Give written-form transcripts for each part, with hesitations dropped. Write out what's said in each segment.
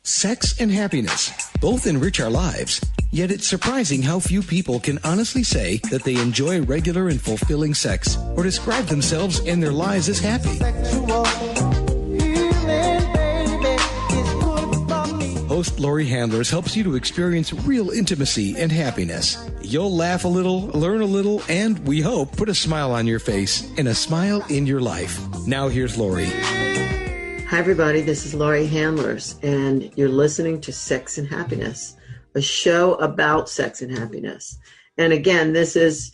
Sex and happiness both enrich our lives, yet it's surprising how few people can honestly say that they enjoy regular and fulfilling sex or describe themselves and their lives as happy. Host Laurie Handlers helps you to experience real intimacy and happiness. You'll laugh a little, learn a little, and we hope put a smile on your face and a smile in your life. Now here's Laurie. Hi, everybody. This is Laurie Handlers, and you're listening to Sex and Happiness, a show about sex and happiness. And again, this is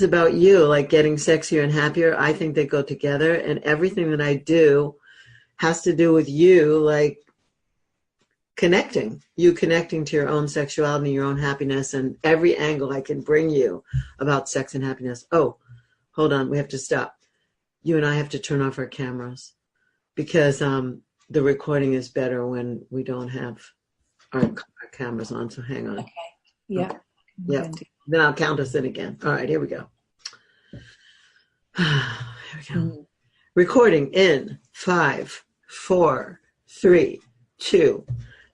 about you, like getting sexier and happier. I think they go together, and everything that I do has to do with you, like connecting to your own sexuality, your own happiness, and every angle I can bring you about sex and happiness. Oh, hold on. We have to stop. You and I have to turn off our cameras, because the recording is better when we don't have our cameras on. So hang on. Okay. Yeah. Okay. Yeah. Then I'll count us in again. All right, here we go. Here we go. Recording in 5, 4, 3, 2.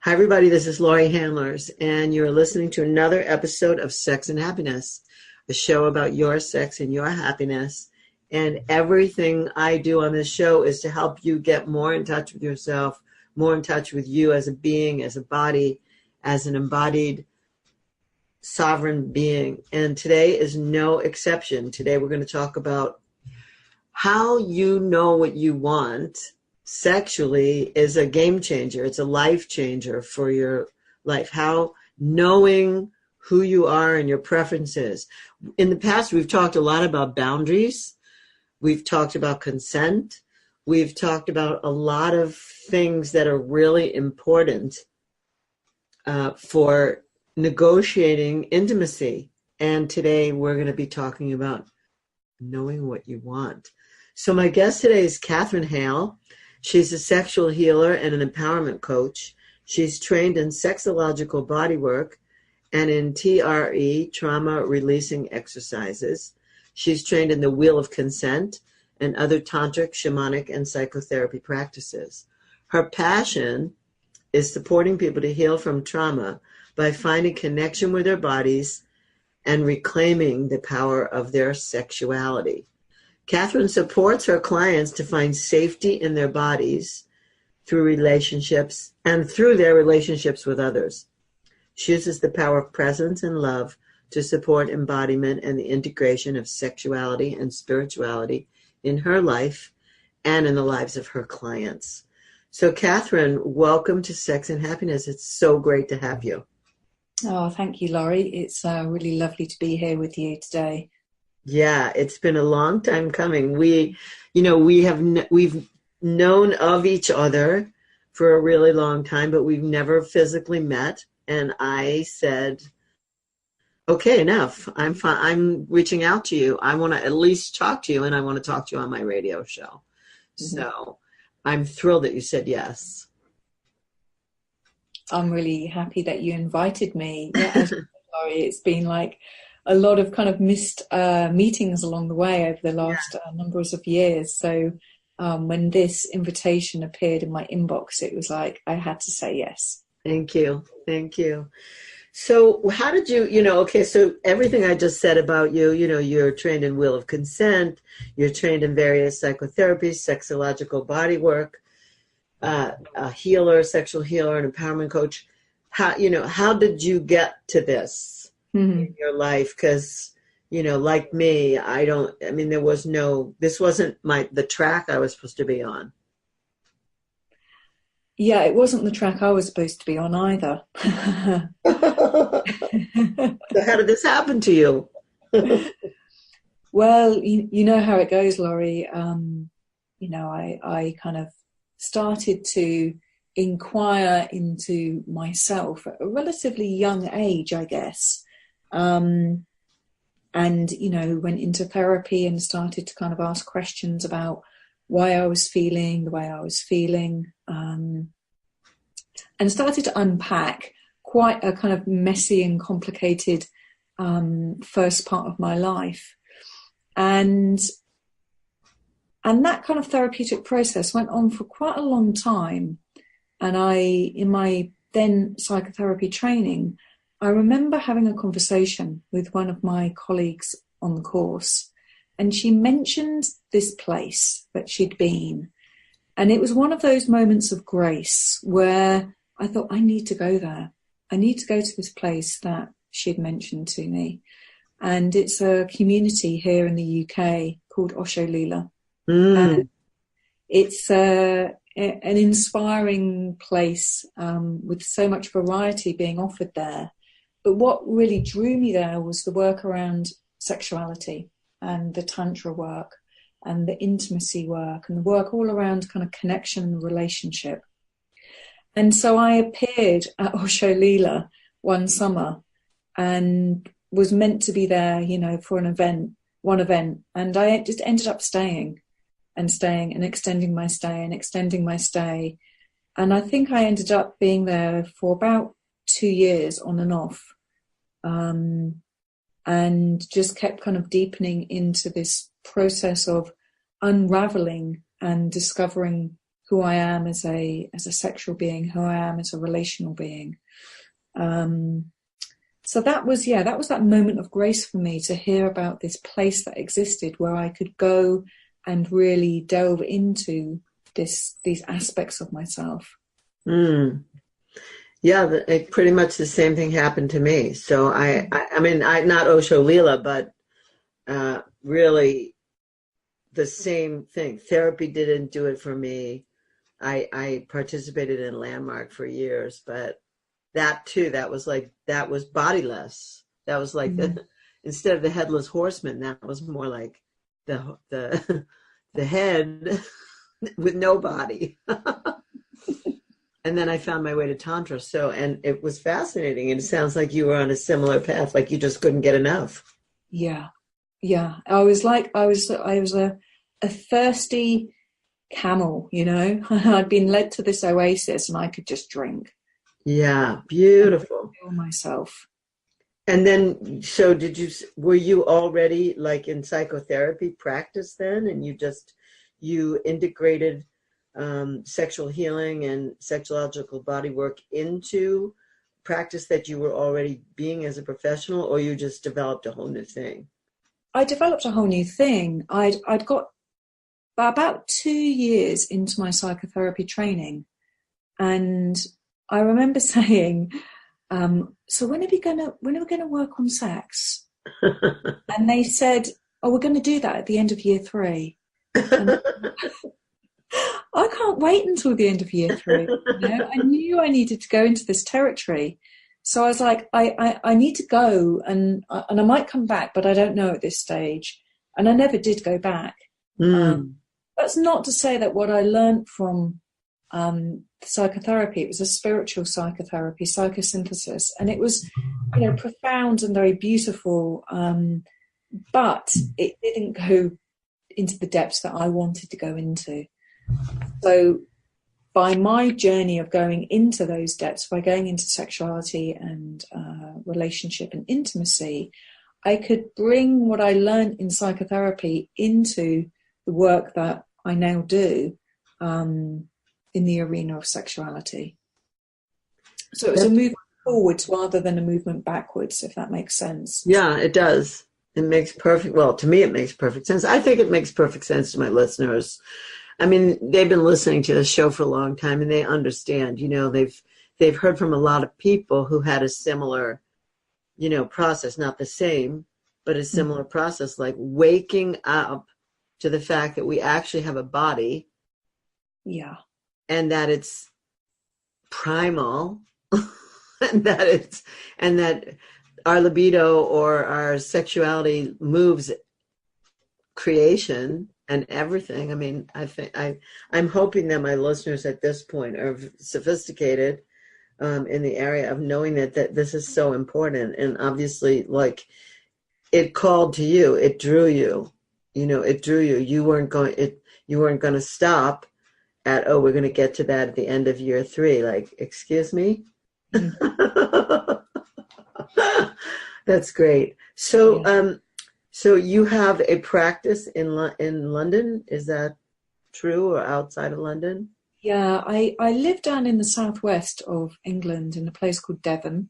Hi, everybody. This is Laurie Handlers, and you're listening to another episode of Sex and Happiness, a show about your sex and your happiness. And everything I do on this show is to help you get more in touch with yourself, more in touch with you as a being, as a body, as an embodied sovereign being. And today is no exception. Today we're going to talk about how you know what you want sexually is a game changer. It's a life changer for your life. How knowing who you are and your preferences. In the past, we've talked a lot about boundaries. We've talked about consent. We've talked about a lot of things that are really important for negotiating intimacy. And today we're going to be talking about knowing what you want. So my guest today is Catherine Hale. She's a sexual healer and an empowerment coach. She's trained in sexological bodywork and in TRE, trauma releasing exercises. She's trained in the Wheel of Consent and other tantric, shamanic, and psychotherapy practices. Her passion is supporting people to heal from trauma by finding connection with their bodies and reclaiming the power of their sexuality. Catherine supports her clients to find safety in their bodies through relationships and through their relationships with others. She uses the power of presence and love to support embodiment and the integration of sexuality and spirituality in her life and in the lives of her clients. So, Catherine, welcome to Sex and Happiness. It's so great to have you. Oh, thank you, Laurie. It's really lovely to be here with you today. Yeah, it's been a long time coming. We've known of each other for a really long time, but we've never physically met. And I said, okay, enough. I'm reaching out to you. I want to at least talk to you, and I want to talk to you on my radio show. Mm-hmm. So I'm thrilled that you said yes. I'm really happy that you invited me. Yeah, Laurie, it's been like a lot of kind of missed meetings along the way over the last numbers of years. So when this invitation appeared in my inbox, it was like I had to say yes. Thank you. Thank you. So how did you, so everything I just said about you, you're trained in Wheel of Consent, you're trained in various psychotherapies, sexological bodywork, a healer, sexual healer, an empowerment coach. How did you get to this in your life? Because, like me, this wasn't the track I was supposed to be on. Yeah, it wasn't the track I was supposed to be on either. So how did this happen to you? Well, you know how it goes, Laurie. I kind of started to inquire into myself at a relatively young age, I guess. And, went into therapy and started to kind of ask questions about why I was feeling the way I was feeling, and started to unpack quite a kind of messy and complicated first part of my life. And that kind of therapeutic process went on for quite a long time. And in my then psychotherapy training, I remember having a conversation with one of my colleagues on the course, and she mentioned this place that she'd been. And it was one of those moments of grace where I thought, I need to go there. I need to go to this place that she'd mentioned to me. And it's a community here in the UK called Osho Lila. And it's an inspiring place with so much variety being offered there. But what really drew me there was the work around sexuality and the tantra work and the intimacy work and the work all around kind of connection and relationship. And so I appeared at Osho Lila one summer and was meant to be there, you know, for one event. And I just ended up staying and extending my stay. And I think I ended up being there for about 2 years on and off. And just kept kind of deepening into this process of unraveling and discovering who I am as a sexual being, who I am as a relational being. So that was that moment of grace for me to hear about this place that existed where I could go and really delve into these aspects of myself. Yeah, pretty much the same thing happened to me. So I mean, not Osho Lila, but really the same thing. Therapy didn't do it for me. I participated in Landmark for years, but that too, that was bodiless. That was like instead of the headless horseman, that was more like the head with no body. And then I found my way to Tantra. And it was fascinating. And it sounds like you were on a similar path, like you just couldn't get enough. Yeah. I was a thirsty camel, you know. I'd been led to this oasis and I could just drink. Yeah, beautiful. Feel myself. And then, so were you already like in psychotherapy practice then? And you integrated sexual healing and sexological body work into practice that you were already being as a professional, or you just developed a whole new thing? I developed a whole new thing. I'd got about 2 years into my psychotherapy training, and I remember saying, so when are we gonna work on sex? And they said, oh, we're going to do that at the end of year 3. And I can't wait until the end of year 3. You know? I knew I needed to go into this territory. So I was like, I need to go and I might come back, but I don't know at this stage. And I never did go back. That's not to say that what I learned from psychotherapy, it was a spiritual psychotherapy, psychosynthesis, and it was, you know, profound and very beautiful, but it didn't go into the depths that I wanted to go into. So by my journey of going into those depths, by going into sexuality and relationship and intimacy, I could bring what I learned in psychotherapy into the work that I now do in the arena of sexuality. So it was a movement forwards rather than a movement backwards, if that makes sense. Yeah, it does. It makes to me it makes perfect sense. I think it makes perfect sense to my listeners. I mean, they've been listening to this show for a long time and they understand, you know, they've heard from a lot of people who had a similar, you know, process, not the same, but a similar process, like waking up to the fact that we actually have a body. Yeah. And that it's primal and that our libido or our sexuality moves creation and everything. I mean, I'm hoping that my listeners at this point are sophisticated in the area of knowing that this is so important. And obviously, like, it called to you, it drew you, you know, it drew you. You weren't going to stop at, oh, we're going to get to that at the end of year 3. Like, excuse me? That's great. So, yeah. So you have a practice in London. Is that true, or outside of London? Yeah, I live down in the southwest of England in a place called Devon.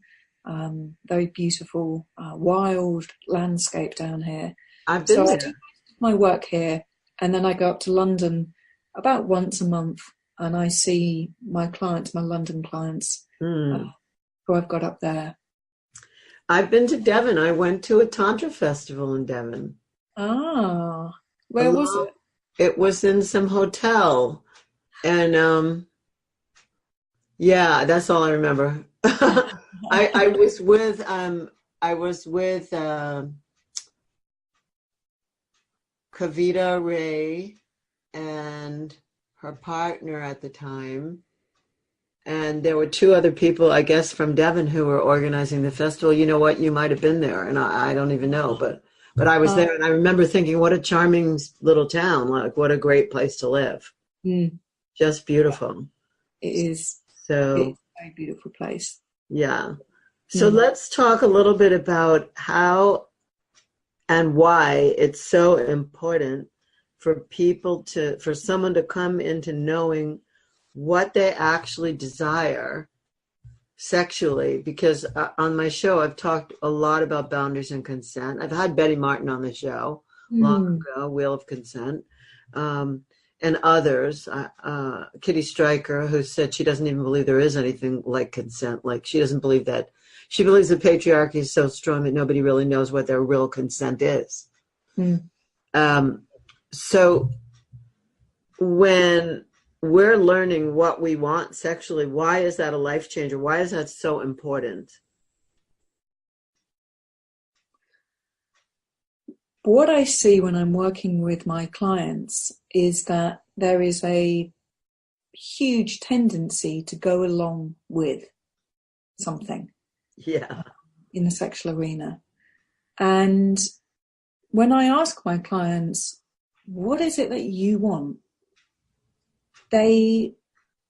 Very beautiful, wild landscape down here. I've been So I do there. my work here, and then I go up to London about once a month, and I see my clients, my London clients, Hmm. who I've got up there. I've been to Devon. I went to a Tantra festival in Devon. Ah, where was Along, it? it was in some hotel, and yeah, that's all I remember. I was with Kavita Ray and her partner at the time. And there were two other people, I guess, from Devon who were organizing the festival. You know what? You might have been there, and I don't even know, but I was Uh, there, and I remember thinking, what a charming little town! Like, what a great place to live. mm, Just beautiful. it is. It's So, a very beautiful place. yeah. So Mm. let's talk a little bit about how and why it's so important for someone to come into knowing what they actually desire sexually, because on my show I've talked a lot about boundaries and consent. I've had Betty Martin on the show long Mm. ago, Wheel of Consent, and others, Kitty Stryker, who said she doesn't even believe there is anything like consent. Like, she doesn't believe that. She believes the patriarchy is so strong that nobody really knows what their real consent is. Mm. um, so when we're learning what we want sexually, why is that a life changer? Why is that so important? What I see when I'm working with my clients is that there is a huge tendency to go along with something Yeah. in the sexual arena. And when I ask my clients, what is it that you want? They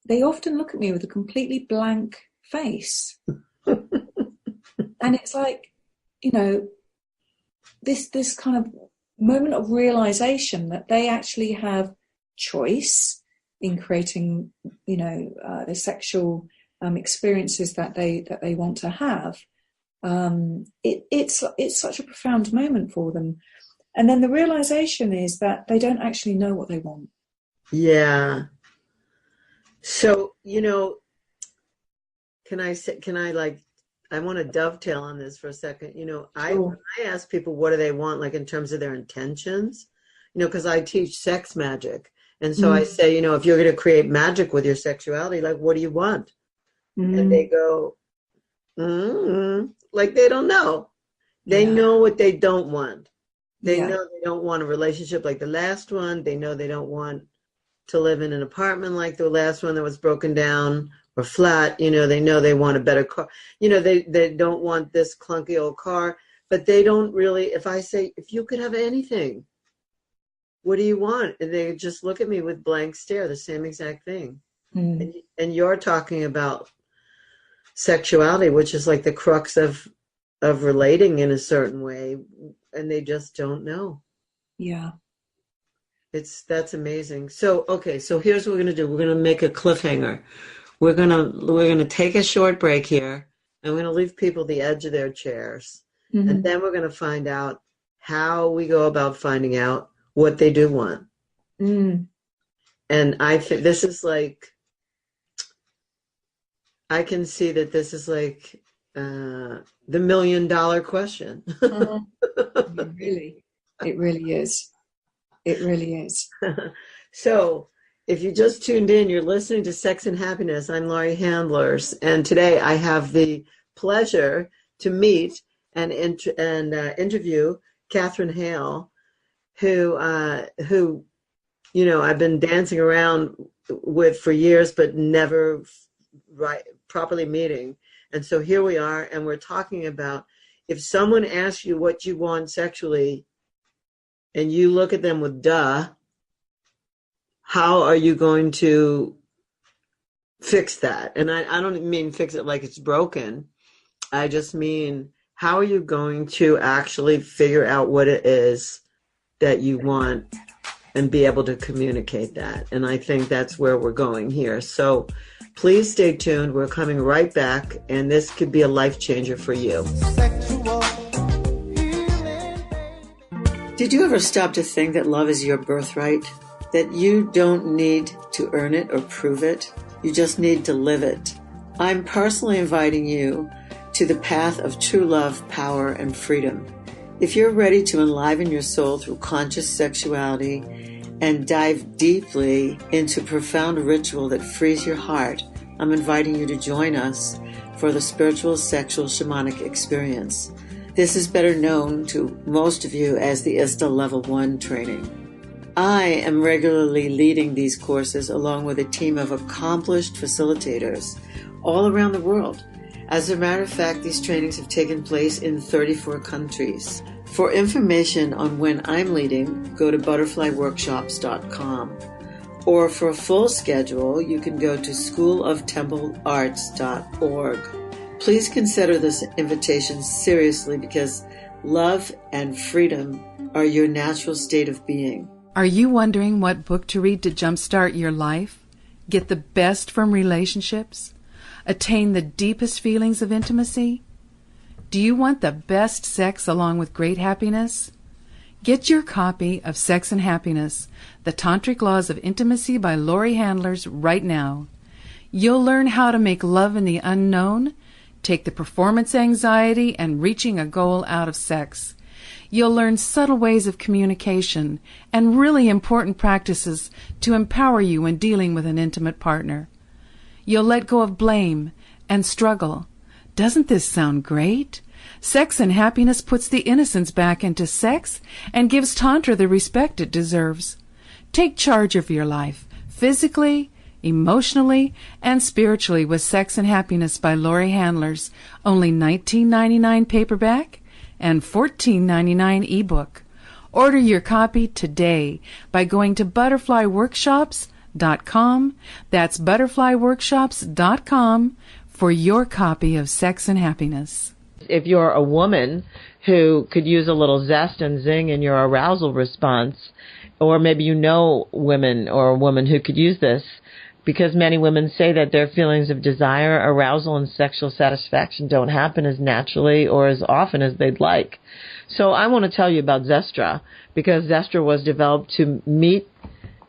often look at me with a completely blank face. And it's like, you know, this kind of moment of realization that they actually have choice in creating, the sexual experiences that they want to have. It's such a profound moment for them, and then the realization is that they don't actually know what they want. Yeah. So, I want to dovetail on this for a second. Sure. When I ask people what do they want, like in terms of their intentions, because I teach sex magic. And so I Mm. say, if you're going to create magic with your sexuality, like, what do you want? And they Mm. go, like they don't know. They Yeah. know what they don't want. They Yeah. know they don't want a relationship like the last one. They know they don't want to live in an apartment like the last one that was broken down or flat. They know they want a better car. They don't want this clunky old car, but they don't really. If I say, if you could have anything, what do you want? And they just look at me with blank stare, the same exact thing. Mm. And you're talking about sexuality, which is like the crux of relating in a certain way, and they just don't know. Yeah. That's amazing. So, okay, so here's what we're gonna do. We're gonna make a cliffhanger. We're gonna take a short break here, and we're gonna leave people at the edge of their chairs, and Mm-hmm. then we're gonna find out how we go about finding out what they do want. Mm. And I think this is like, I can see that this is like the $1 million question. It really is. It really is. So, if you just tuned in, you're listening to Sex and Happiness. I'm Laurie Handlers, and today I have the pleasure to meet and interview Catherine Hale, who I've been dancing around with for years, but never properly meeting. And so here we are, and we're talking about, if someone asks you what you want sexually, and you look at them with duh, how are you going to fix that? And I don't mean fix it like it's broken. I just mean, how are you going to actually figure out what it is that you want and be able to communicate that. And I think that's where we're going here. So please stay tuned. We're coming right back, and this could be a life changer for you. Did you ever stop to think that love is your birthright? That you don't need to earn it or prove it? You just need to live it. I'm personally inviting you to the path of true love, power, and freedom. If you're ready to enliven your soul through conscious sexuality and dive deeply into profound ritual that frees your heart, I'm inviting you to join us for the Spiritual Sexual Shamanic Experience. This is better known to most of you as the ISTA Level 1 training. I am regularly leading these courses along with a team of accomplished facilitators all around the world. As a matter of fact, these trainings have taken place in 34 countries. For information on when I'm leading, go to butterflyworkshops.com. Or for a full schedule, you can go to schooloftemplearts.org. Please consider this invitation seriously because love and freedom are your natural state of being. Are you wondering what book to read to jumpstart your life? Get the best from relationships? Attain the deepest feelings of intimacy? Do you want the best sex along with great happiness? Get your copy of Sex and Happiness, The Tantric Laws of Intimacy by Laurie Handlers right now. You'll learn how to make love in the unknown, take the performance anxiety and reaching a goal out of sex. You'll learn subtle ways of communication and really important practices to empower you when dealing with an intimate partner. You'll let go of blame and struggle. Doesn't this sound great? Sex and Happiness puts the innocence back into sex and gives Tantra the respect it deserves. Take charge of your life, physically, emotionally, and spiritually with Sex and Happiness by Laurie Handlers, only $19.99 paperback and $14.99 ebook. Order your copy today by going to butterflyworkshops.com. That's butterflyworkshops.com for your copy of Sex and Happiness. If you're a woman who could use a little zest and zing in your arousal response, or maybe you know women or a woman who could use this, because many women say that their feelings of desire, arousal, and sexual satisfaction don't happen as naturally or as often as they'd like. So I want to tell you about Zestra, because Zestra was developed to meet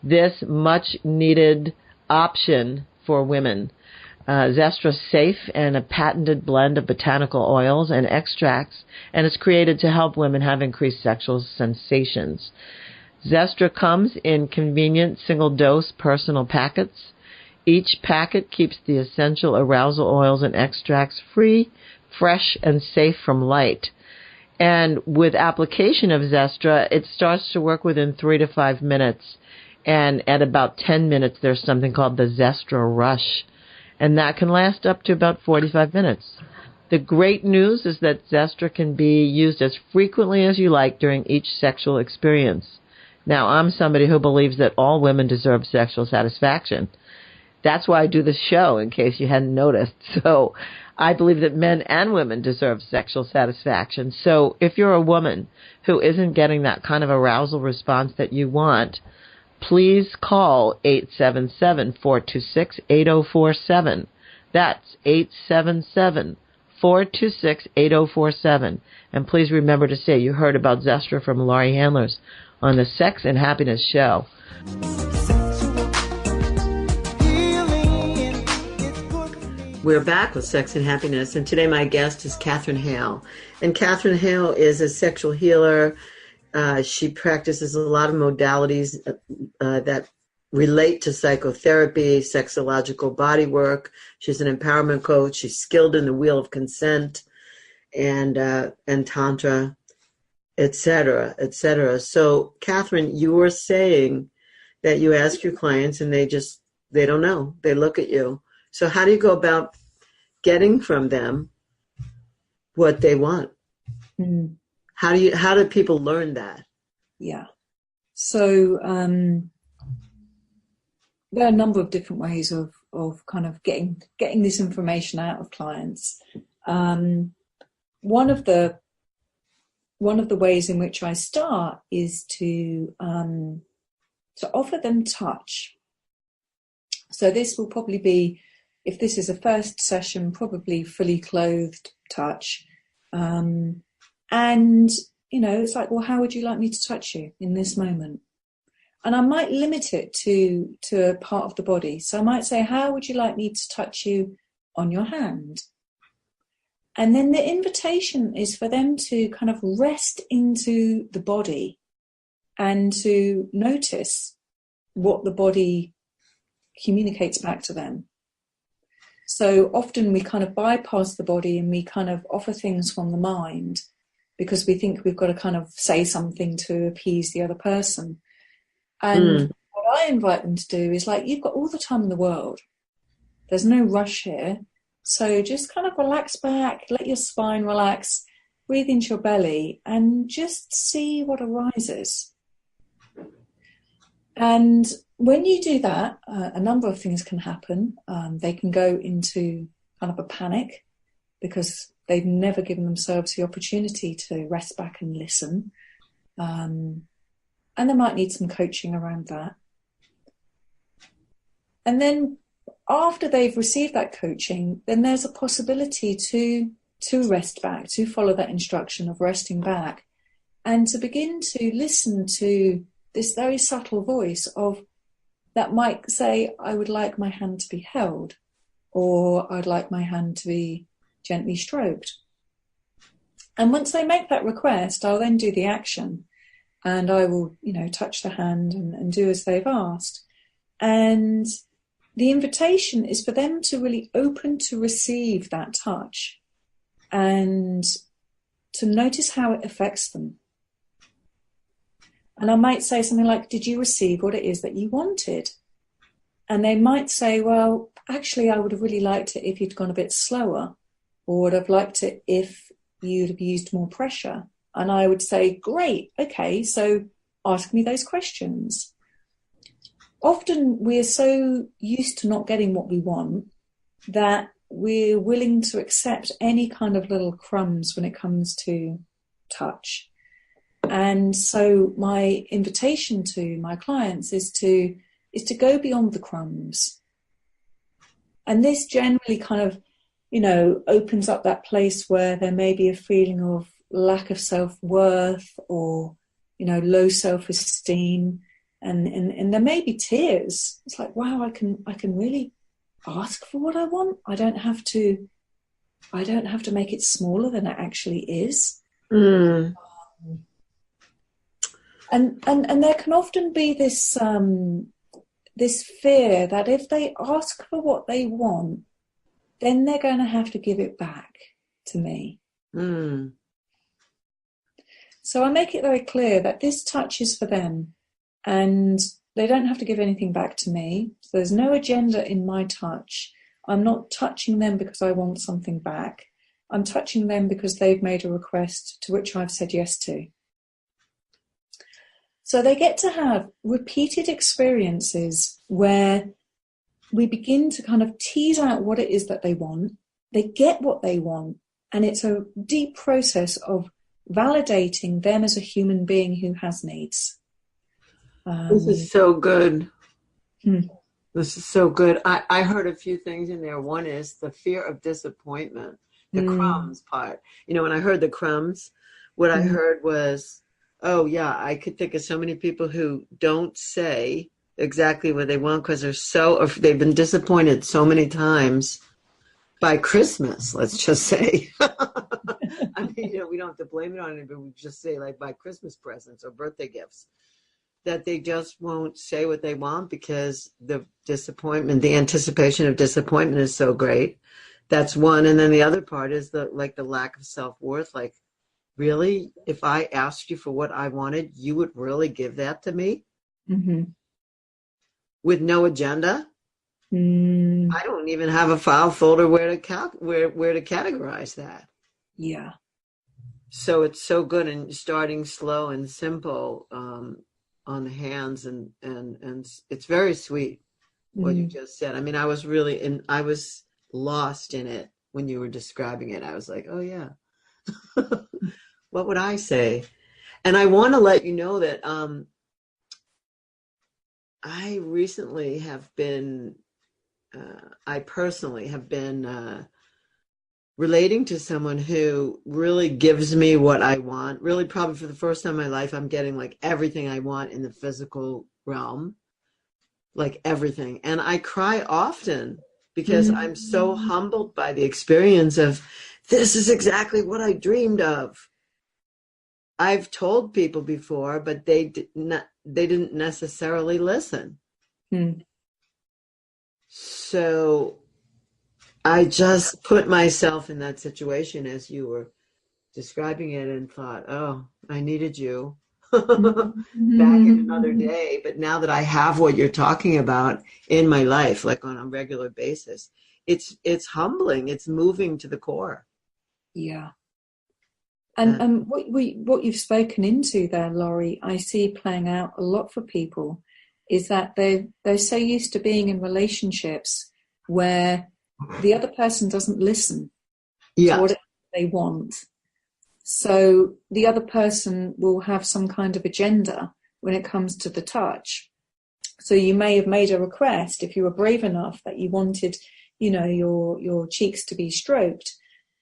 this much-needed option for women. Zestra's safe and a patented blend of botanical oils and extracts, and it's created to help women have increased sexual sensations. Zestra comes in convenient single-dose personal packets. Each packet keeps the essential arousal oils and extracts free, fresh, and safe from light. And with application of Zestra, it starts to work within 3 to 5 minutes. And at about 10 minutes, there's something called the Zestra Rush. And that can last up to about 45 minutes. The great news is that Zestra can be used as frequently as you like during each sexual experience. Now, I'm somebody who believes that all women deserve sexual satisfaction. That's why I do this show, in case you hadn't noticed. So I believe that men and women deserve sexual satisfaction. So if you're a woman who isn't getting that kind of arousal response that you want, please call 877-426-8047. That's 877-426-8047. And please remember to say you heard about Zestra from Laurie Handlers on the Sex and Happiness Show. We're back with Sex and Happiness, and today my guest is Catherine Hale. And Catherine Hale is a sexual healer. She practices a lot of modalities that relate to psychotherapy, sexological body work. She's an empowerment coach. She's skilled in the wheel of consent and Tantra, etc., etc. So, Catherine, you were saying that you ask your clients and they don't know. They look at you. So how do you go about getting from them what they want? Mm. How do people learn that? Yeah. So there are a number of different ways of kind of getting this information out of clients. One of the ways in which I start is to to offer them touch. So this will probably be, if this is a first session, probably fully clothed touch. And, it's like, well, how would you like me to touch you in this moment? And I might limit it to a part of the body. So I might say, how would you like me to touch you on your hand? And then the invitation is for them to kind of rest into the body and to notice what the body communicates back to them. So often we kind of bypass the body and we kind of offer things from the mind because we think we've got to kind of say something to appease the other person. And what I invite them to do is, like, you've got all the time in the world. There's no rush here. So just kind of relax back, let your spine relax, breathe into your belly and just see what arises. And when you do that, a number of things can happen. They can go into kind of a panic because they've never given themselves the opportunity to rest back and listen. And they might need some coaching around that. And then after they've received that coaching, then there's a possibility to rest back, to follow that instruction of resting back, and to begin to listen to this very subtle voice of that might say, I would like my hand to be held, or I'd like my hand to be gently stroked. And once they make that request, I'll then do the action, and I will, touch the hand and do as they've asked. And the invitation is for them to really open to receive that touch and to notice how it affects them. And I might say something like, did you receive what it is that you wanted? And they might say, well, actually, I would have really liked it if you'd gone a bit slower, or would have liked it if you'd have used more pressure. And I would say, great, okay, so ask me those questions. Often we're so used to not getting what we want that we're willing to accept any kind of little crumbs when it comes to touch. And so my invitation to my clients is to go beyond the crumbs. And this generally kind of, opens up that place where there may be a feeling of lack of self-worth or, low self-esteem. And there may be tears. It's like, wow, I can really ask for what I want. I don't have to make it smaller than it actually is. And there can often be this fear that if they ask for what they want, then they're going to have to give it back to me. So I make it very clear that this touch is for them. And they don't have to give anything back to me. So there's no agenda in my touch. I'm not touching them because I want something back. I'm touching them because they've made a request to which I've said yes to. So they get to have repeated experiences where we begin to kind of tease out what it is that they want. They get what they want. And it's a deep process of validating them as a human being who has needs. This is so good. This is so good. I heard a few things in there. One is the fear of disappointment, the crumbs part. When I heard the crumbs, what I heard was, oh, yeah, I could think of so many people who don't say exactly what they want because they've been disappointed so many times by Christmas, let's just say. I mean, we don't have to blame it on anybody. We just say, like, by Christmas presents or birthday gifts, that they just won't say what they want because the disappointment, the anticipation of disappointment is so great. That's one. And then the other part is the lack of self-worth. Like, really, if I asked you for what I wanted, you would really give that to me? With no agenda? I don't even have a file folder where to categorize that. Yeah. So it's so good, and starting slow and simple, on the hands, and it's very sweet what you just said. I mean, I was lost in it when you were describing it. I was like, oh yeah, what would I say? And I want to let you know that I recently have been, I personally have been relating to someone who really gives me what I want. Really, probably for the first time in my life, I'm getting like everything I want in the physical realm, like everything. And I cry often because I'm so humbled by the experience of this is exactly what I dreamed of. I've told people before, but they didn't necessarily listen. So I just put myself in that situation as you were describing it and thought, oh, I needed you back in another day. But now that I have what you're talking about in my life, like on a regular basis, it's humbling. It's moving to the core. Yeah. And what you've spoken into there, Laurie, I see playing out a lot for people is that they're so used to being in relationships where the other person doesn't listen to what they want. So the other person will have some kind of agenda when it comes to the touch. So you may have made a request if you were brave enough that you wanted, your cheeks to be stroked.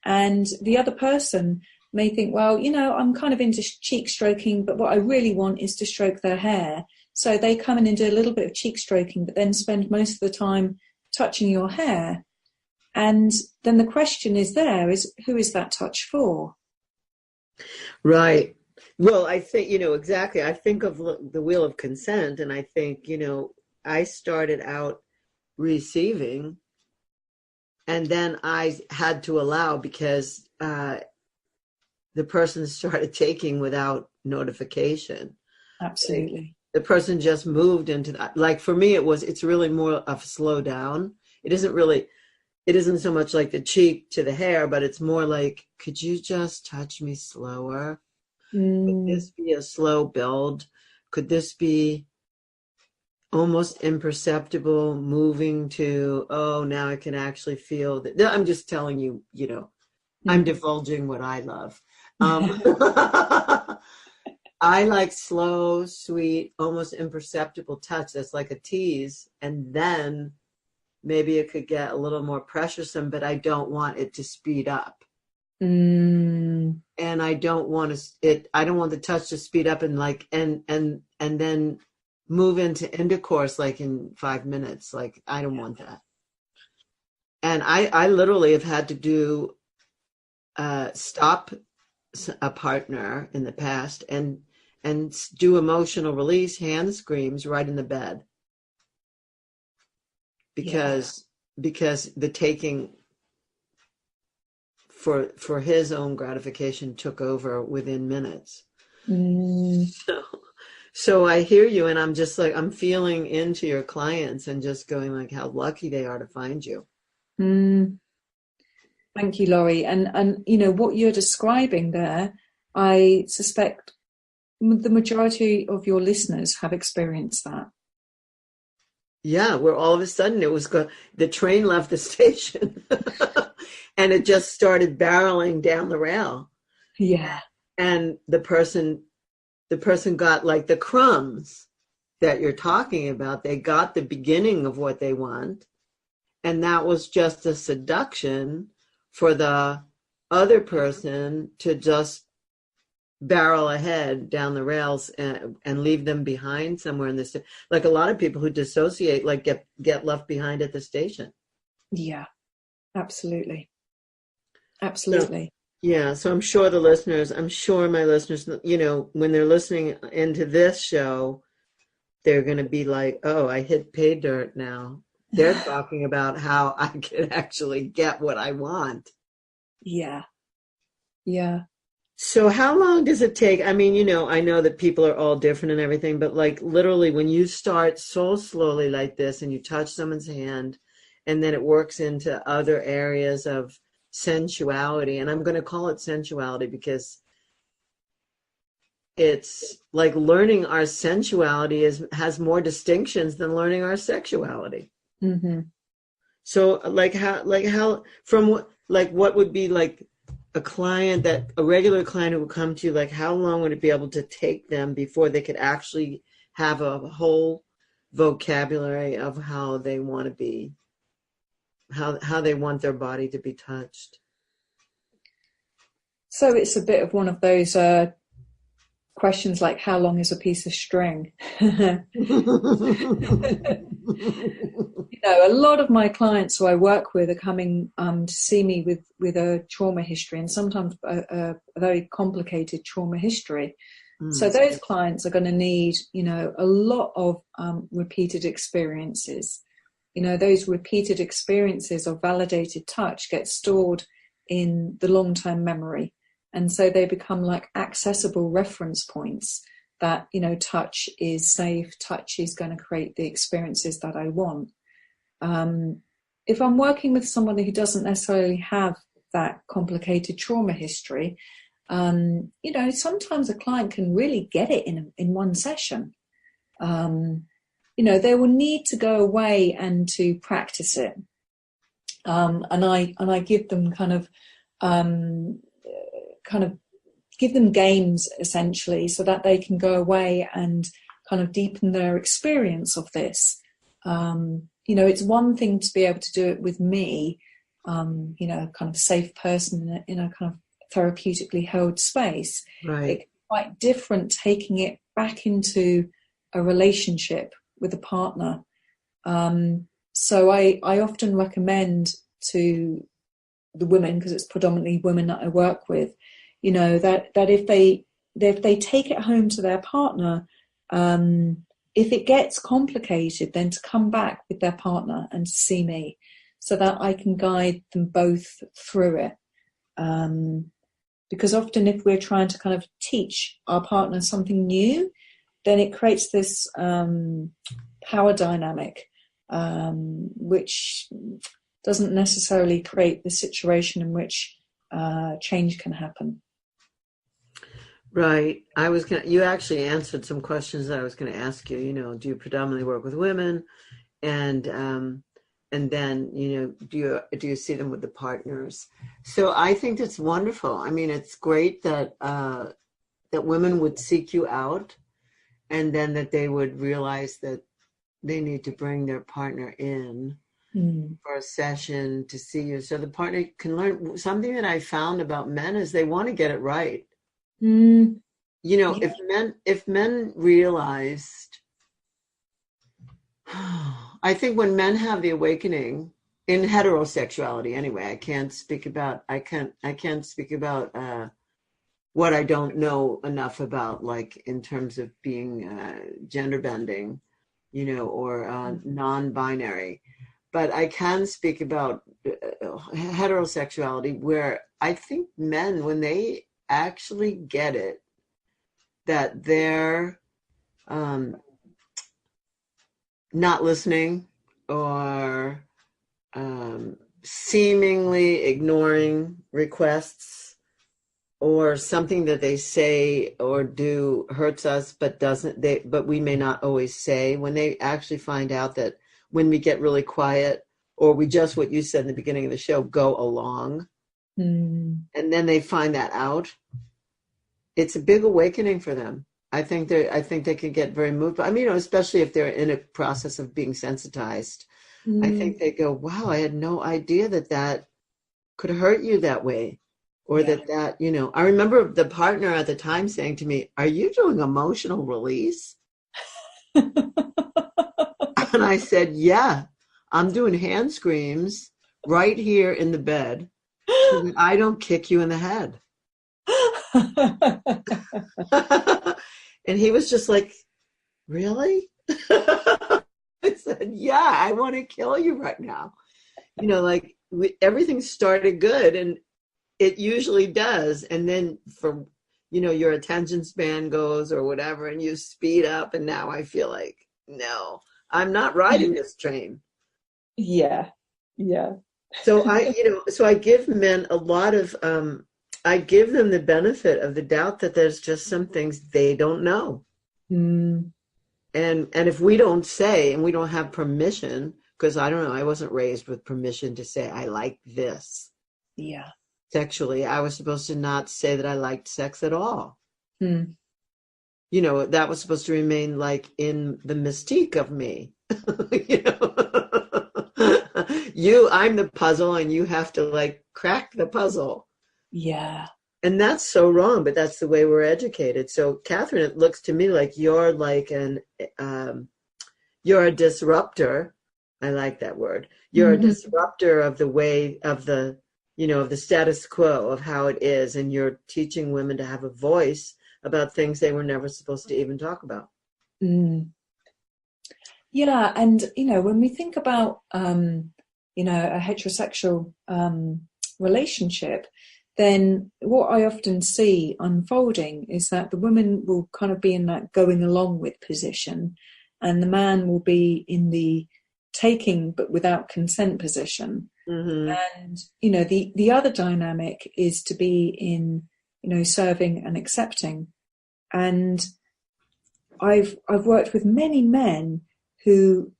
And the other person may think, well, I'm kind of into cheek stroking, but what I really want is to stroke their hair. So they come in and do a little bit of cheek stroking, but then spend most of the time touching your hair. And then the question is who is that touch for? Right. Well, I think, exactly. I think of the wheel of consent, and I think, I started out receiving, and then I had to allow because the person started taking without notification. Absolutely. The person just moved into that. Like for me, it's really more of slow down. It isn't so much like the cheek to the hair, but it's more like, could you just touch me slower? Could this be a slow build? Could this be almost imperceptible moving to, oh, now I can actually feel that. I'm just telling you, I'm divulging what I love. I like slow, sweet, almost imperceptible touch that's like a tease, and then maybe it could get a little more pressuresome, but I don't want it to speed up. And I don't want the touch to speed up and then move into intercourse like in 5 minutes. Like I don't want that. And I literally have had to do stop a partner in the past and do emotional release hand screams right in the bed because the taking for his own gratification took over within minutes. So I hear you, and I'm just like, I'm feeling into your clients and just going like how lucky they are to find you. Thank you, Laurie. And what you're describing there, I suspect the majority of your listeners have experienced that. Yeah, where all of a sudden the train left the station and it just started barreling down the rail. Yeah. And the person got like the crumbs that you're talking about. They got the beginning of what they want. And that was just a seduction for the other person to just barrel ahead down the rails and leave them behind somewhere in this. Like a lot of people who dissociate, like get left behind at the station. Yeah, absolutely. Absolutely. So I'm sure my listeners, when they're listening into this show, they're going to be like, oh, I hit pay dirt now. They're talking about how I can actually get what I want. Yeah. Yeah. So how long does it take? I mean, I know that people are all different and everything, but like literally when you start so slowly like this and you touch someone's hand and then it works into other areas of sensuality, and I'm going to call it sensuality because it's like learning our sensuality has more distinctions than learning our sexuality. So what would be like a regular client who would come to you, like how long would it be able to take them before they could actually have a whole vocabulary of how they want to be, how they want their body to be touched. So it's a bit of one of those questions like, how long is a piece of string? A lot of my clients who I work with are coming to see me with a trauma history, and sometimes a very complicated trauma history. So those clients are going to need, a lot of repeated experiences. Those repeated experiences of validated touch get stored in the long-term memory. And so they become like accessible reference points that, touch is safe, touch is going to create the experiences that I want. If I'm working with somebody who doesn't necessarily have that complicated trauma history, sometimes a client can really get it in one session. They will need to go away and to practice it. And I give them kind of give them games essentially, so that they can go away and kind of deepen their experience of this. It's one thing to be able to do it with me, kind of a safe person in a kind of therapeutically held space. Right. It's quite different taking it back into a relationship with a partner. So I often recommend to the women, because it's predominantly women that I work with, that if they take it home to their partner, if it gets complicated, then to come back with their partner and to see me, so that I can guide them both through it. Because often if we're trying to kind of teach our partner something new, then it creates this power dynamic, which doesn't necessarily create the situation in which change can happen. Right. You actually answered some questions that I was going to ask you. Do you predominantly work with women? And then, do you see them with the partners? So I think that's wonderful. I mean, it's great that women would seek you out, and then that they would realize that they need to bring their partner in for a session to see you, so the partner can learn. Something that I found about men is they want to get it right. Yeah. If men realized, I think when men have the awakening in heterosexuality, anyway, I can't speak about what I don't know enough about, like in terms of being gender bending, or non-binary. But I can speak about heterosexuality, where I think men, when they actually get it, that they're not listening or seemingly ignoring requests, or something that they say or do hurts us, but we may not always say. When they actually find out that when we get really quiet, or we just, what you said in the beginning of the show, go along, and then they find that out, it's a big awakening for them. I think they can get very moved. I mean, especially if they're in a process of being sensitized. I think they go, wow, I had no idea that could hurt you that way. Or that, I remember the partner at the time saying to me, "Are you doing emotional release?" And I said, "Yeah, I'm doing hand screams right here in the bed so that I don't kick you in the head." And he was just like, "Really?" I said, "Yeah, I want to kill you right now." Everything started good, and it usually does. And then your attention span goes or whatever, and you speed up. And now I feel like, no, I'm not riding this train. Yeah. Yeah. So I give men a lot of, I give them the benefit of the doubt that there's just some things they don't know. And if we don't say, and we don't have permission, because I don't know, I wasn't raised with permission to say, I like this. Yeah. Sexually, I was supposed to not say that I liked sex at all. you know, that was supposed to remain like in the mystique of me. You know, I'm the puzzle and you have to like crack the puzzle. Yeah. And that's so wrong, but that's the way we're educated. So, Catherine, it looks to me like you're like you're a disruptor. I like that word. You're a disruptor of the way of the, you know, of the status quo of how it is. And you're teaching women to have a voice about things they were never supposed to even talk about. Mm. Yeah. And, you know, when we think about, you know, a heterosexual relationship, then what I often see unfolding is that the woman will kind of be in that going along with position, and the man will be in the taking but without consent position. Mm-hmm. And, you know, the other dynamic is to be in, you know, serving and accepting. And I've worked with many men who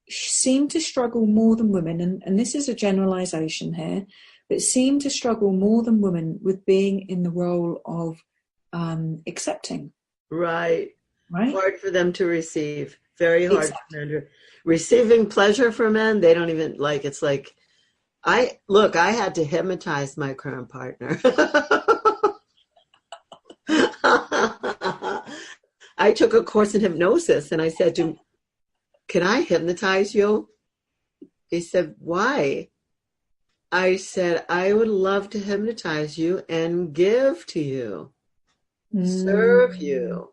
seem to struggle more than women, and this is a generalization here, but seem to struggle more than women with being in the role of accepting. Right. Right. Hard for them to receive. Very hard Exactly. for men to receiving pleasure for men. They don't even like. It's like I had to hypnotize my current partner. I took a course in hypnosis, and I said to him, "Can I hypnotize you?" He said, "Why?" I said, "I would love to hypnotize you and give to you, serve you."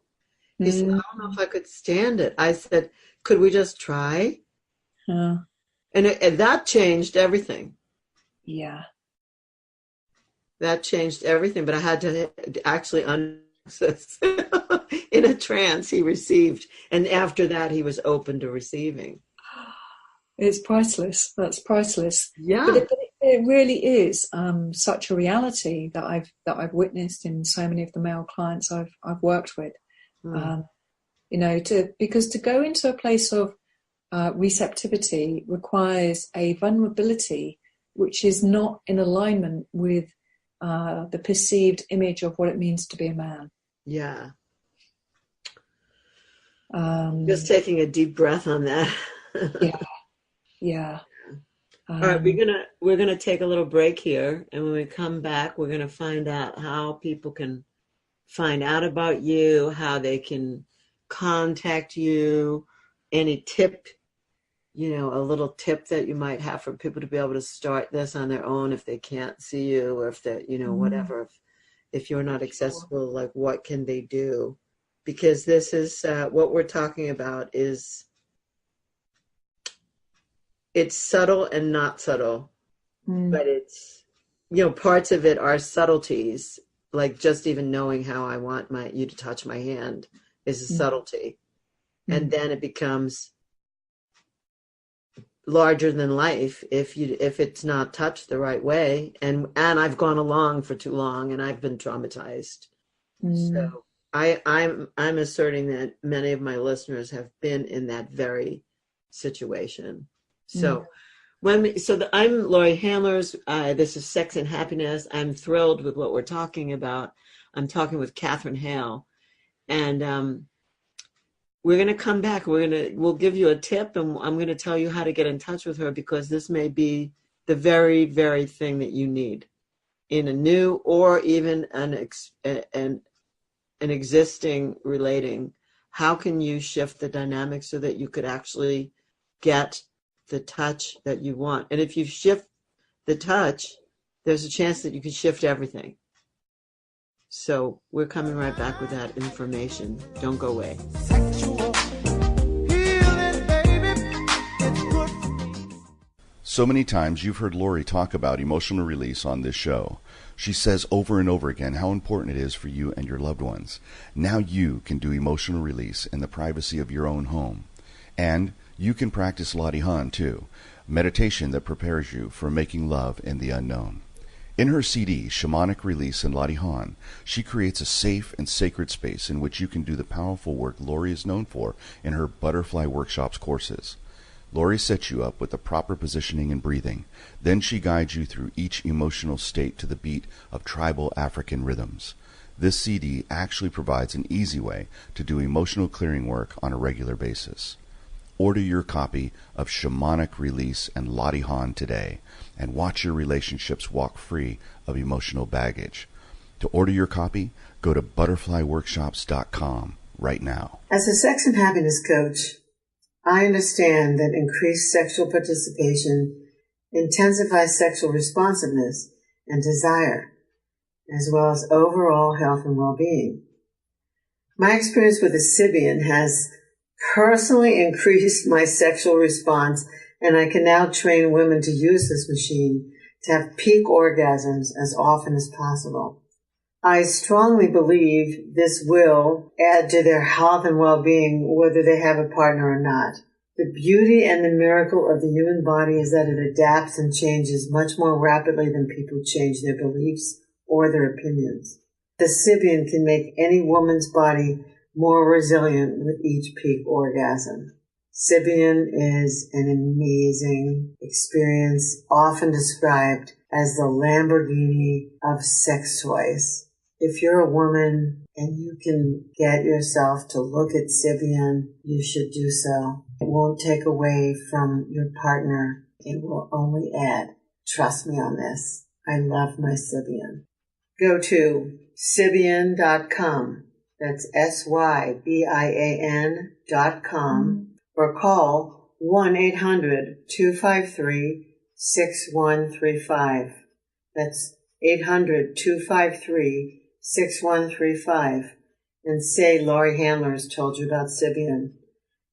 He said, "I don't know if I could stand it." I said, "Could we just try?" And that changed everything. Yeah. That changed everything. But I had to actually in a trance he received. And after that, he was open to receiving. It's priceless. That's priceless. Yeah. But it really is such a reality that I've witnessed in so many of the male clients I've worked with. You know, because to go into a place of receptivity requires a vulnerability which is not in alignment with the perceived image of what it means to be a man. Yeah. Just taking a deep breath on that. Yeah. All right, we're gonna take a little break here, and when we come back, we're gonna find out how people can find out about you, how they can contact you, any tip, you know, a little tip that you might have for people to be able to start this on their own if they can't see you, or if they, you know, whatever. If you're not accessible, like what can they do? Because this is what we're talking about is. It's subtle and not subtle, but it's, you know, parts of it are subtleties, like just even knowing how I want you to touch my hand is a subtlety. And then it becomes larger than life if it's not touched the right way. And I've gone along for too long and I've been traumatized. So I'm asserting that many of my listeners have been in that very situation. So I'm Laurie Handlers. This is Sex and Happiness. I'm thrilled with what we're talking about. I'm talking with Catherine Hale, and we're going to come back. We'll give you a tip, and I'm going to tell you how to get in touch with her, because this may be the very, very thing that you need in a new or even an existing relating. How can you shift the dynamic so that you could actually get the touch that you want? And if you shift the touch, there's a chance that you can shift everything. So we're coming right back with that information. Don't go away. So many times you've heard Laurie talk about emotional release on this show. She says over and over again how important it is for you and your loved ones. Now you can do emotional release in the privacy of your own home. And you can practice Latihan too, meditation that prepares you for making love in the unknown. In her CD, Shamanic Release in Latihan, she creates a safe and sacred space in which you can do the powerful work Laurie is known for in her Butterfly Workshops courses. Laurie sets you up with the proper positioning and breathing. Then she guides you through each emotional state to the beat of tribal African rhythms. This CD actually provides an easy way to do emotional clearing work on a regular basis. Order your copy of Shamanic Release and Lottie Hahn today and watch your relationships walk free of emotional baggage. To order your copy, go to butterflyworkshops.com right now. As a sex and happiness coach, I understand that increased sexual participation intensifies sexual responsiveness and desire, as well as overall health and well-being. My experience with the Sybian has personally increased my sexual response, and I can now train women to use this machine to have peak orgasms as often as possible. I strongly believe this will add to their health and well-being whether they have a partner or not. The beauty and the miracle of the human body is that it adapts and changes much more rapidly than people change their beliefs or their opinions. The Sybian can make any woman's body more resilient with each peak orgasm. Sybian is an amazing experience, often described as the Lamborghini of sex toys. If you're a woman and you can get yourself to look at Sybian, you should do so. It won't take away from your partner. It will only add. Trust me on this. I love my Sybian. Go to Sybian.com. That's SYBIAN.com, or call 1-800-253-6135. That's 800-253-6135. And say Laurie Handlers told you about Sybian.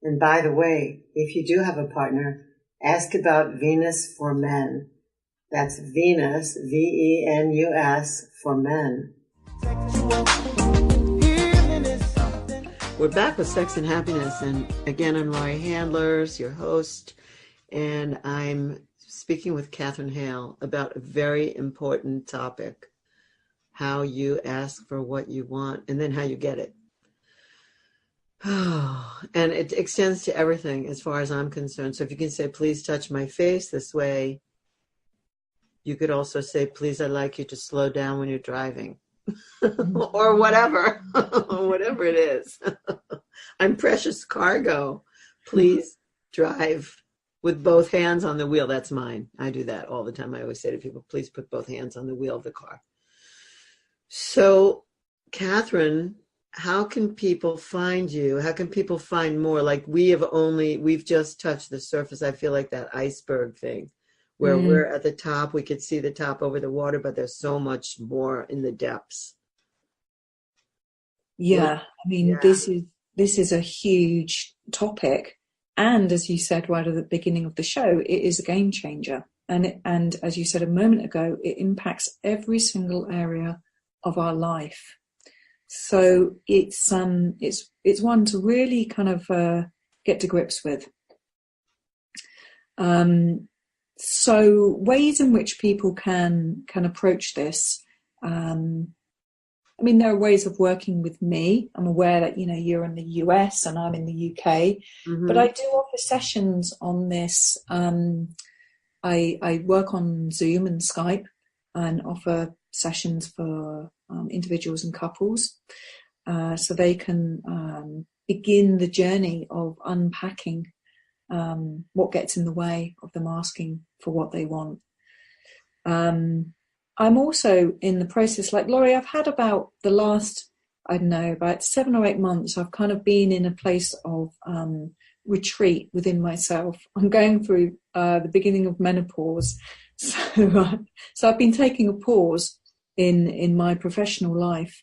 And by the way, if you do have a partner, ask about Venus for Men. That's Venus, VENUS, for men. We're back with Sex and Happiness, and again, I'm Laurie Handlers, your host, and I'm speaking with Catherine Hale about a very important topic: how you ask for what you want and then how you get it. And it extends to everything as far as I'm concerned. So if you can say, please touch my face this way, you could also say, please, I'd like you to slow down when you're driving. Or whatever, whatever it is. I'm precious cargo. Please drive with both hands on the wheel. That's mine. I do that all the time. I always say to people, please put both hands on the wheel of the car. So, Catherine, how can people find you? How can people find more? Like we've just touched the surface. I feel like that iceberg thing where we're at the top, we could see the top over the water, but there's so much more in the depths. Yeah, I mean, this is a huge topic. And as you said right at the beginning of the show, it is a game changer. And as you said a moment ago, it impacts every single area of our life. So it's one to really kind of get to grips with. So ways in which people can approach this. I mean, there are ways of working with me. I'm aware that, you're in the US and I'm in the UK, but I do offer sessions on this. I work on Zoom and Skype and offer sessions for individuals and couples, so they can begin the journey of unpacking what gets in the way of them asking for what they want. I'm also in the process, like Laurie, I've had about the last, about 7 or 8 months, I've kind of been in a place of retreat within myself. I'm going through the beginning of menopause. So I've been taking a pause in my professional life.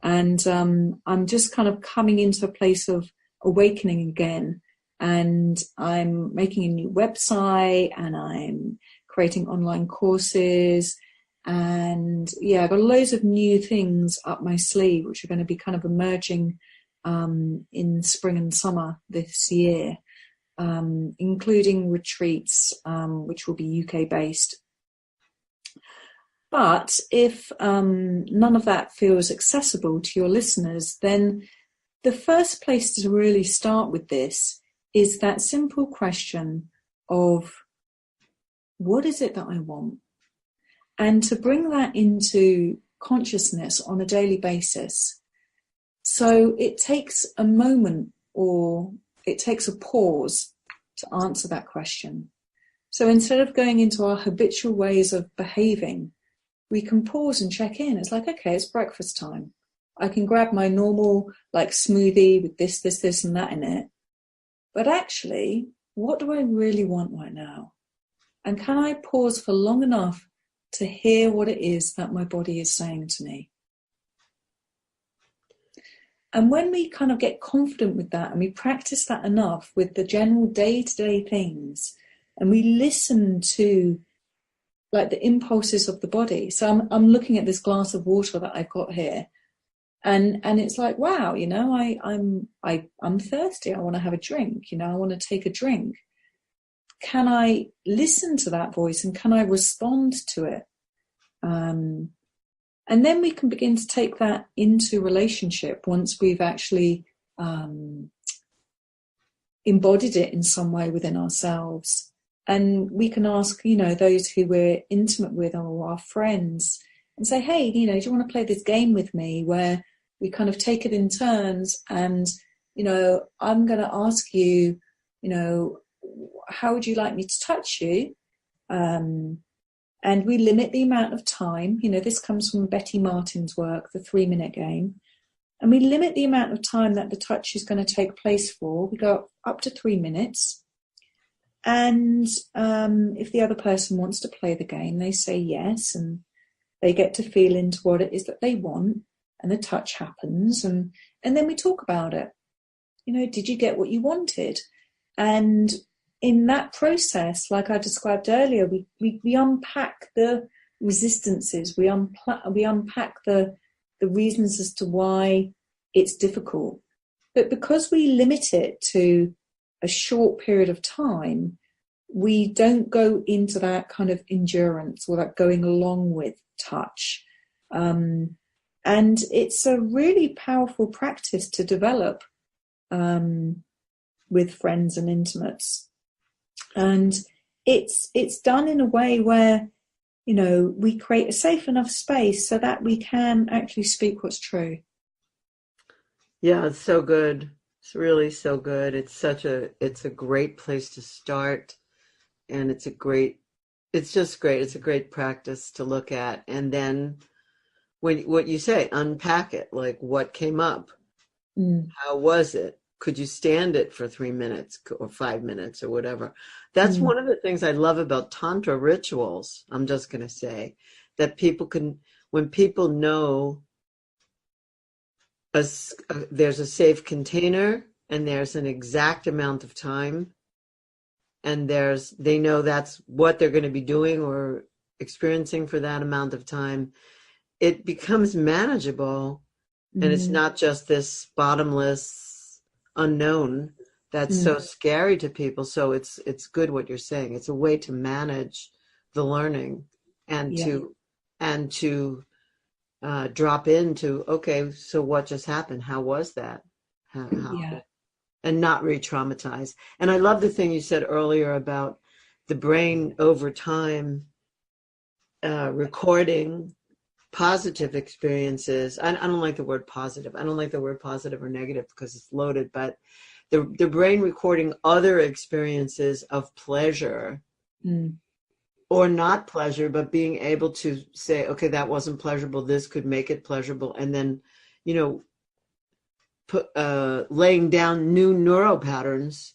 And I'm just kind of coming into a place of awakening again. And I'm making a new website and I'm creating online courses. And I've got loads of new things up my sleeve, which are going to be kind of emerging in spring and summer this year, including retreats, which will be UK based. But if none of that feels accessible to your listeners, then the first place to really start with this is that simple question of, what is it that I want? And to bring that into consciousness on a daily basis. So it takes a moment, or it takes a pause to answer that question. So instead of going into our habitual ways of behaving, we can pause and check in. It's like, okay, it's breakfast time. I can grab my normal like smoothie with this, and that in it. But actually, what do I really want right now? And can I pause for long enough to hear what it is that my body is saying to me? And when we kind of get confident with that and we practice that enough with the general day-to-day things, and we listen to like the impulses of the body. So I'm looking at this glass of water that I've got here, and it's like, wow, you know, I'm thirsty. I want to have a drink. You know, I want to take a drink. Can I listen to that voice, and can I respond to it? And then we can begin to take that into relationship once we've actually embodied it in some way within ourselves. And we can ask, you know, those who we're intimate with or our friends and say, hey, you know, do you want to play this game with me where we kind of take it in turns, and, you know, I'm going to ask you, you know, how would you like me to touch you? And we limit the amount of time. You know, this comes from Betty Martin's work, the 3-minute game. And we limit the amount of time that the touch is going to take place for. We go up to 3 minutes. And if the other person wants to play the game, they say yes. And they get to feel into what it is that they want. And the touch happens. And then we talk about it. You know, did you get what you wanted? And in that process, like I described earlier, we unpack the resistances, we unpack the reasons as to why it's difficult. But because we limit it to a short period of time, we don't go into that kind of endurance or that going along with touch. And it's a really powerful practice to develop with friends and intimates. And it's done in a way where, you know, we create a safe enough space so that we can actually speak what's true. Yeah, it's so good. It's really so good. It's a great place to start, and it's just great. It's a great practice to look at. And then what you say, unpack it, like what came up, how was it? Could you stand it for 3 minutes or 5 minutes or whatever? That's one of the things I love about Tantra rituals. I'm just going to say that people can, when people know there's a safe container and there's an exact amount of time, and they know that's what they're going to be doing or experiencing for that amount of time, it becomes manageable. And it's not just this bottomless unknown that's so scary to people. So it's good what you're saying. It's a way to manage the learning and to drop into, okay, so what just happened? How was that? How and not re-traumatize. And I love the thing you said earlier about the brain over time recording positive experiences. I don't like the word positive. I don't like the word positive or negative because it's loaded, but the brain recording other experiences of pleasure or not pleasure, but being able to say, okay, that wasn't pleasurable. This could make it pleasurable. And then, you know, laying down new neural patterns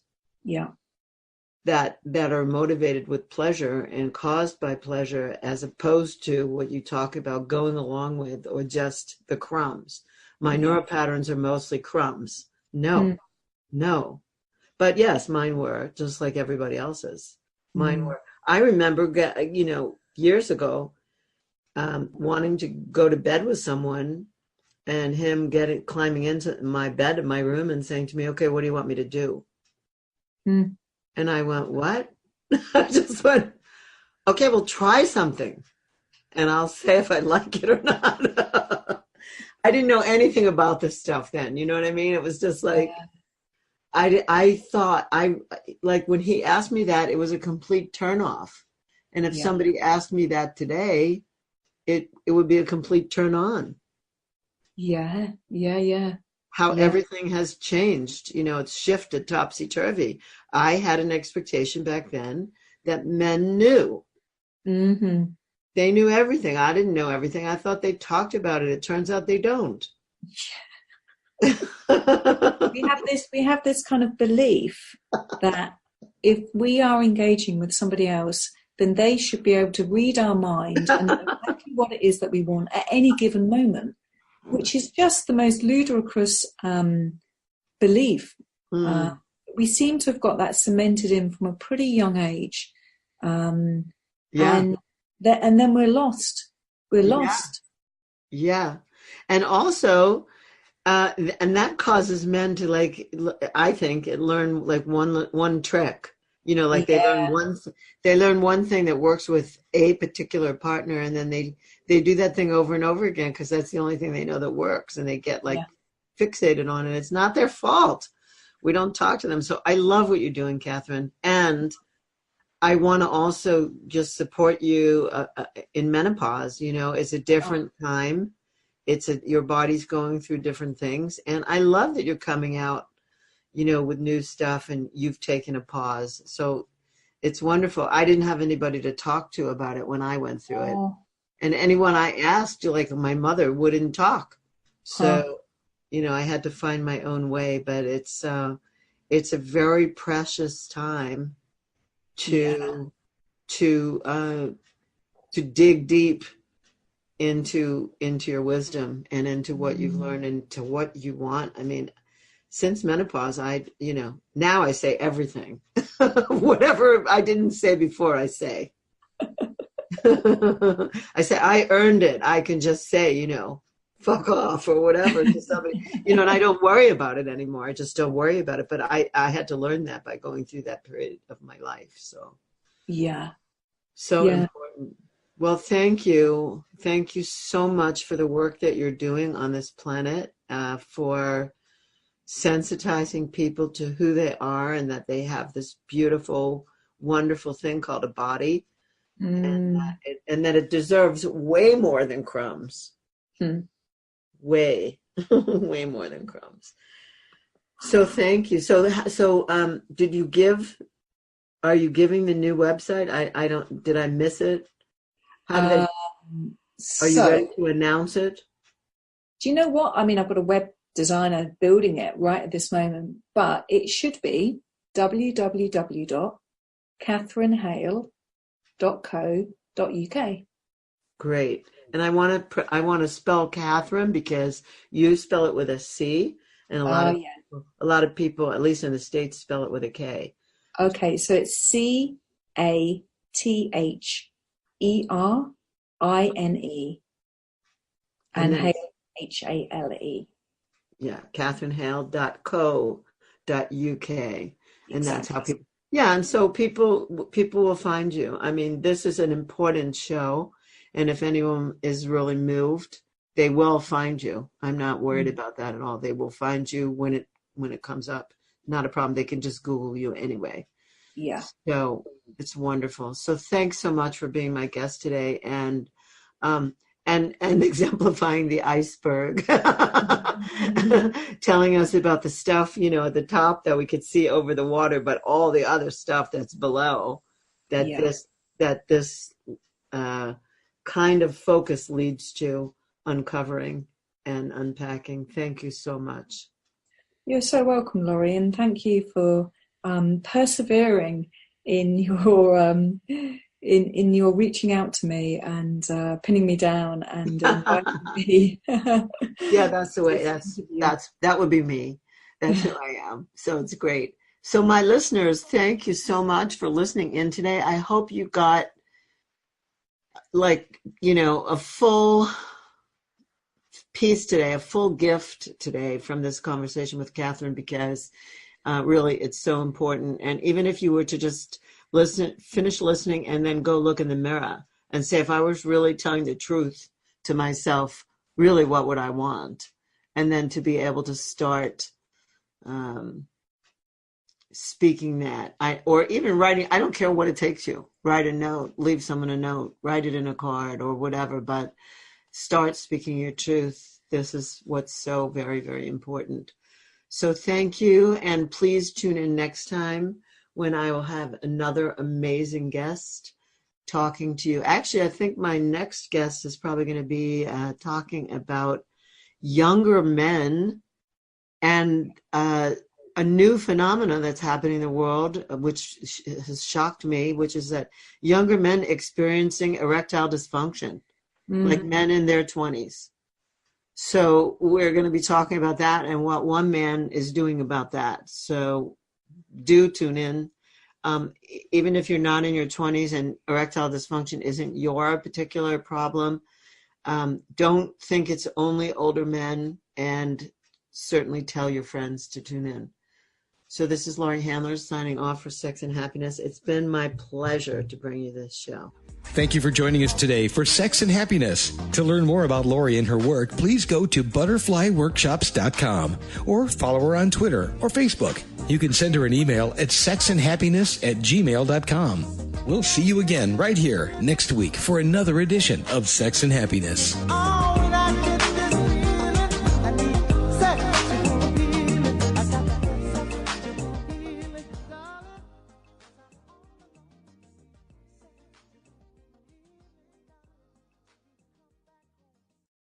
that are motivated with pleasure and caused by pleasure, as opposed to what you talk about going along with, or just the crumbs. My neural patterns are mostly crumbs. No. But yes, mine were just like everybody else's. Mine were. I remember, you know, years ago, wanting to go to bed with someone, and him climbing into my bed in my room and saying to me, okay, what do you want me to do? And I went, what? I just went, okay, well, try something, and I'll say if I like it or not. I didn't know anything about this stuff then. You know what I mean? It was just like, I thought, like when he asked me that, it was a complete turnoff. And if somebody asked me that today, it would be a complete turn on. Yeah. How everything has changed. It's shifted topsy-turvy. I had an expectation back then that men knew. Mm-hmm. They knew everything. I didn't know everything. I thought they talked about it. It turns out they don't. We have this kind of belief that if we are engaging with somebody else, then they should be able to read our mind and know exactly what it is that we want at any given moment, which is just the most ludicrous belief. We seem to have got that cemented in from a pretty young age. And then we're lost. We're lost. Yeah. And also, and that causes men to I think, learn like one trick. They learn one thing that works with a particular partner, and then they do that thing over and over again because that's the only thing they know that works, and they get fixated on it. It's not their fault. We don't talk to them. So I love what you're doing, Catherine, and I want to also just support you in menopause. It's a different time. Your body's going through different things, and I love that you're coming out, with new stuff, and you've taken a pause. So it's wonderful. I didn't have anybody to talk to about it when I went through it. And anyone I asked, like my mother, wouldn't talk. So, I had to find my own way, but it's a very precious time to dig deep into your wisdom and into what you've learned and to what you want. I mean, since menopause, now I say everything. Whatever I didn't say before, I say. I say, I earned it. I can just say, fuck off or whatever to somebody, and I don't worry about it anymore. I just don't worry about it. But I had to learn that by going through that period of my life. So, important. Well, thank you. Thank you so much for the work that you're doing on this planet, for sensitizing people to who they are and that they have this beautiful, wonderful thing called a body, and that it deserves way more than crumbs. Way more than crumbs. So thank you. So did you are you giving the new website? Did I miss it? Are you ready to announce it? Do you know what? I mean, I've got a web designer building it right at this moment, but it should be www.catherinehale.co.uk. Great. And I want to spell Catherine because you spell it with a C, and a lot of people, at least in the States, spell it with a K. Okay, so it's CATHERINE, and Hale, HALE. Yeah, catherinehale.co.uk. And that's how people, and so people will find you. I mean, this is an important show, and if anyone is really moved, they will find you. I'm not worried about that at all. They will find you when it comes up. Not a problem. They can just Google you anyway. Yeah. So it's wonderful. So thanks so much for being my guest today and exemplifying the iceberg, telling us about the stuff, at the top that we could see over the water, but all the other stuff that's below this kind of focus leads to uncovering and unpacking. Thank you so much. You're so welcome, Laurie, and thank you for persevering in your in your reaching out to me and pinning me down and inviting me. Yeah, that's the way. That would be me. That's who I am. So it's great. So my listeners, thank you so much for listening in today. I hope you got a full piece today, a full gift today from this conversation with Catherine, because really it's so important. And even if you were to just finish listening and then go look in the mirror and say, if I was really telling the truth to myself, really, what would I want? And then to be able to start speaking that, or even writing. I don't care what it takes you. Write a note, leave someone a note, write it in a card or whatever, but start speaking your truth. This is what's so very, very important. So thank you, and please tune in next time when I will have another amazing guest talking to you. Actually, I think my next guest is probably going to be talking about younger men and a new phenomenon that's happening in the world, which has shocked me, which is that younger men experiencing erectile dysfunction, like men in their 20s. So we're going to be talking about that and what one man is doing about that. So do tune in. Even if you're not in your 20s and erectile dysfunction isn't your particular problem, don't think it's only older men, and certainly tell your friends to tune in. So this is Laurie Handler signing off for Sex and Happiness. It's been my pleasure to bring you this show. Thank you for joining us today for Sex and Happiness. To learn more about Laurie and her work, please go to butterflyworkshops.com or follow her on Twitter or Facebook. You can send her an email at sexandhappiness@gmail.com. We'll see you again right here next week for another edition of Sex and Happiness. Oh.